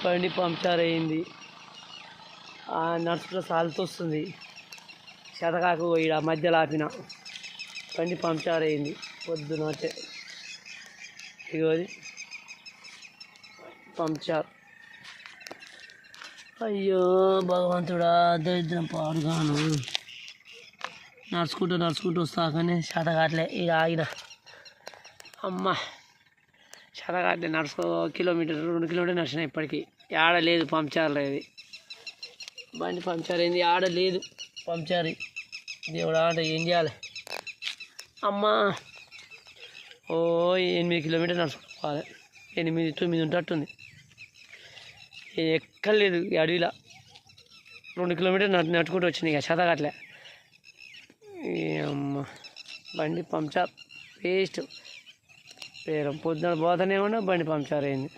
బండి పంక్చర్ అయింది. నడుచుకుంటే సాల్ట్ వస్తుంది. శతకాకు ఈడ మధ్యలో ఆపిన బండి పంక్చర్ అయింది పొద్దున వచ్చే. ఇగోది పంక్చర్. అయ్యో భగవంతుడా, దరిద్రం పాడుగాను. నడుచుకుంటూ వస్తాకనే శతకాట్లే ఇక ఆగిన. అమ్మ శతకాట్లే నడుచుకో కిలోమీటర్ 2 కిలోమీటర్లు నడిచిన. ఇప్పటికీ ఆడ లేదు పంక్చర్ లేదు. బండి పంక్చర్ అయింది, ఆడ లేదు పంక్చర్. దేవుడా అంటే ఏం చేయాలి? అమ్మ 8 కిలోమీటర్లు నడుచుకోవాలి. 8-9 ఉంటట్టుంది. ఎక్కలేదు అడవిలో. 2 కిలోమీటర్లు నడుచుకుంటూ వచ్చినాయి. ఇక శతకాట్లే. అమ్మ బండి పంక్చర్ వేస్ట్. పొద్దున పోతూనే ఉన్నా బండి పంక్చర్ అయింది.